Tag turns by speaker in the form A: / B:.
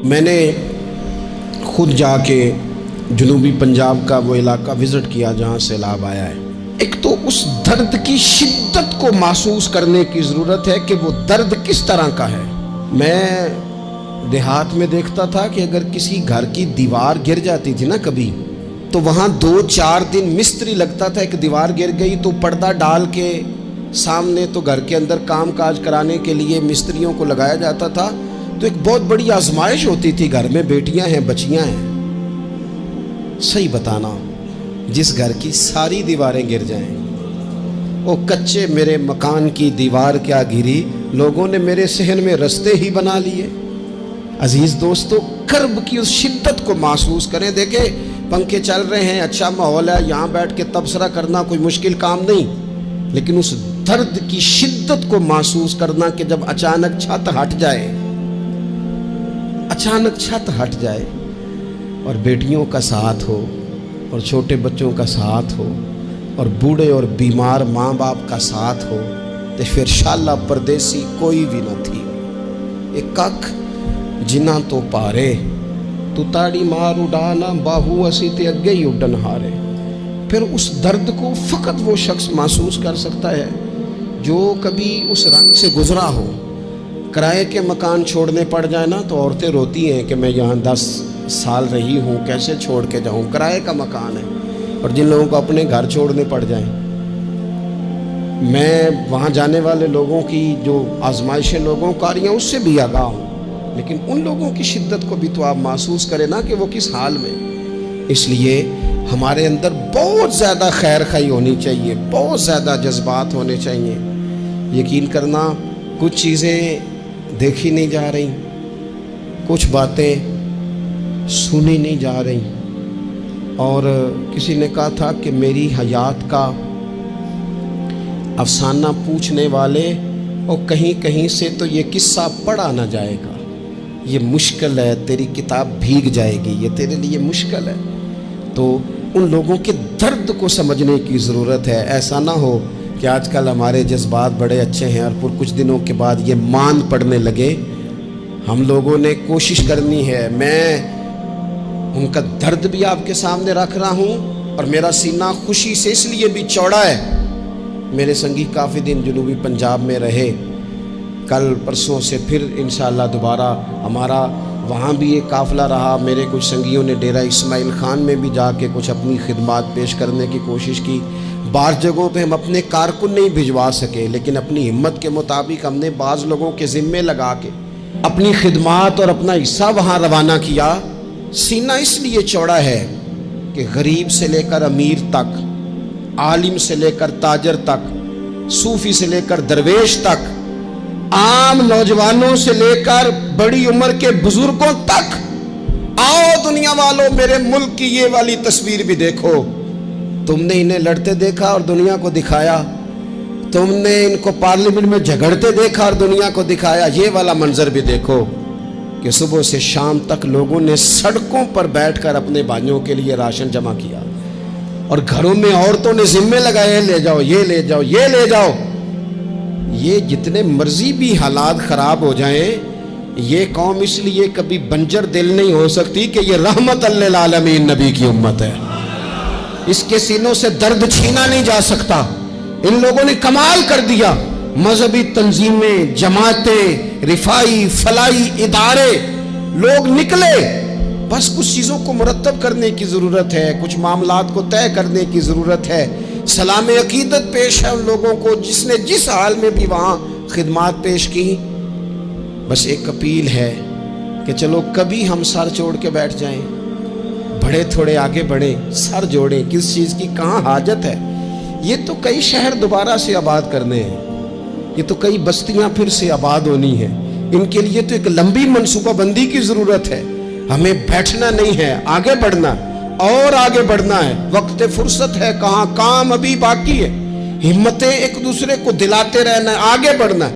A: میں نے خود جا کے جنوبی پنجاب کا وہ علاقہ وزٹ کیا جہاں سیلاب آیا ہے۔ ایک تو اس درد کی شدت کو محسوس کرنے کی ضرورت ہے کہ وہ درد کس طرح کا ہے۔ میں دیہات میں دیکھتا تھا کہ اگر کسی گھر کی دیوار گر جاتی تھی نا کبھی، تو وہاں 2-4 دن مستری لگتا تھا۔ ایک دیوار گر گئی تو پردہ ڈال کے سامنے تو گھر کے اندر کام کاج کرانے کے لیے مستریوں کو لگایا جاتا تھا۔ تو ایک بہت بڑی آزمائش ہوتی تھی، گھر میں بیٹیاں ہیں، بچیاں ہیں۔ صحیح بتانا، جس گھر کی ساری دیواریں گر جائیں، وہ کچے میرے مکان کی دیوار کیا گری، لوگوں نے میرے صحن میں رستے ہی بنا لیے۔ عزیز دوستو، کرب کی اس شدت کو محسوس کریں۔ دیکھیں پنکھے چل رہے ہیں، اچھا ماحول ہے، یہاں بیٹھ کے تبصرہ کرنا کوئی مشکل کام نہیں، لیکن اس درد کی شدت کو محسوس کرنا کہ جب اچانک چھت ہٹ جائے، اچانک چھت ہٹ جائے اور بیٹیوں کا ساتھ ہو اور چھوٹے بچوں کا ساتھ ہو اور بوڑھے اور بیمار ماں باپ کا ساتھ ہو، تو پھر شالا پردیسی کوئی بھی نہ تھی۔ ایک کک جنہ تو پارے تو تاڑی مار اڈانا، باہو اسی تے اگے ہی اڈن ہارے۔ پھر اس درد کو فقط وہ شخص محسوس کر سکتا ہے جو کبھی اس رنگ سے گزرا ہو۔ کرائے کے مکان چھوڑنے پڑ جائے نا تو عورتیں روتی ہیں کہ میں یہاں 10 سال رہی ہوں، کیسے چھوڑ کے جاؤں، کرائے کا مکان ہے۔ اور جن لوگوں کو اپنے گھر چھوڑنے پڑ جائیں، میں وہاں جانے والے لوگوں کی جو آزمائشیں لوگوں کو آ رہی ہیں اس سے بھی آگاہ ہوں، لیکن ان لوگوں کی شدت کو بھی تو آپ محسوس کریں نا کہ وہ کس حال میں۔ اس لیے ہمارے اندر بہت زیادہ خیر خواہی ہونی چاہیے، بہت زیادہ جذبات ہونے چاہیے۔ یقین کرنا، کچھ چیزیں دیکھی نہیں جا رہی، کچھ باتیں سنی نہیں جا رہی، اور کسی نے کہا تھا کہ میری حیات کا افسانہ پوچھنے والے اور کہیں کہیں سے تو یہ قصہ پڑھا نہ جائے گا، یہ مشکل ہے، تیری کتاب بھیگ جائے گی، یہ تیرے لیے مشکل ہے۔ تو ان لوگوں کے درد کو سمجھنے کی ضرورت ہے۔ ایسا نہ ہو کہ آج کل ہمارے جذبات بڑے اچھے ہیں اور پھر کچھ دنوں کے بعد یہ مان پڑنے لگے۔ ہم لوگوں نے کوشش کرنی ہے۔ میں ان کا درد بھی آپ کے سامنے رکھ رہا ہوں، اور میرا سینہ خوشی سے اس لیے بھی چوڑا ہے، میرے سنگی کافی دن جنوبی پنجاب میں رہے، کل پرسوں سے پھر انشاءاللہ دوبارہ ہمارا وہاں بھی ایک قافلہ رہا۔ میرے کچھ سنگیوں نے ڈیرہ اسماعیل خان میں بھی جا کے کچھ اپنی خدمات پیش کرنے کی کوشش کی۔ بعض جگہوں پہ ہم اپنے کارکن نہیں بھجوا سکے، لیکن اپنی ہمت کے مطابق ہم نے بعض لوگوں کے ذمے لگا کے اپنی خدمات اور اپنا حصہ وہاں روانہ کیا۔ سینہ اس لیے چوڑا ہے کہ غریب سے لے کر امیر تک، عالم سے لے کر تاجر تک، صوفی سے لے کر درویش تک، عام نوجوانوں سے لے کر بڑی عمر کے بزرگوں تک، آؤ دنیا والوں میرے ملک کی یہ والی تصویر بھی دیکھو۔ تم نے انہیں لڑتے دیکھا اور دنیا کو دکھایا، تم نے ان کو پارلیمنٹ میں جھگڑتے دیکھا اور دنیا کو دکھایا، یہ والا منظر بھی دیکھو کہ صبح سے شام تک لوگوں نے سڑکوں پر بیٹھ کر اپنے بھائیوں کے لیے راشن جمع کیا، اور گھروں میں عورتوں نے ذمے لگائے، لے جاؤ، یہ لے جاؤ، یہ لے جاؤ۔ یہ جتنے مرضی بھی حالات خراب ہو جائیں، یہ قوم اس لیے کبھی بنجر دل نہیں ہو سکتی کہ یہ رحمت للعالمین نبی کی امت ہے۔ اس کے سینوں سے درد چھینا نہیں جا سکتا۔ ان لوگوں نے کمال کر دیا۔ مذہبی تنظیمیں، جماعتیں، رفائی فلاحی ادارے، لوگ نکلے، بس کچھ چیزوں کو مرتب کرنے کی ضرورت ہے، کچھ معاملات کو طے کرنے کی ضرورت ہے۔ سلام عقیدت پیش ہے ان لوگوں کو جس نے جس حال میں بھی وہاں خدمات پیش کی۔ بس ایک اپیل ہے کہ چلو کبھی ہم سر چھوڑ کے بیٹھ جائیں، بڑے تھوڑے آگے بڑھیں، سر جوڑیں، کس چیز کی کہاں حاجت ہے۔ یہ تو کئی شہر دوبارہ سے آباد کرنے ہیں، یہ تو کئی بستیاں پھر سے آباد ہونی ہیں، ان کے لیے تو ایک لمبی منصوبہ بندی کی ضرورت ہے۔ ہمیں بیٹھنا نہیں ہے، آگے بڑھنا اور آگے بڑھنا ہے۔ وقت فرصت ہے کہاں، کام ابھی باقی ہے، ہمتیں ایک دوسرے کو دلاتے رہنا ہے، آگے بڑھنا ہے۔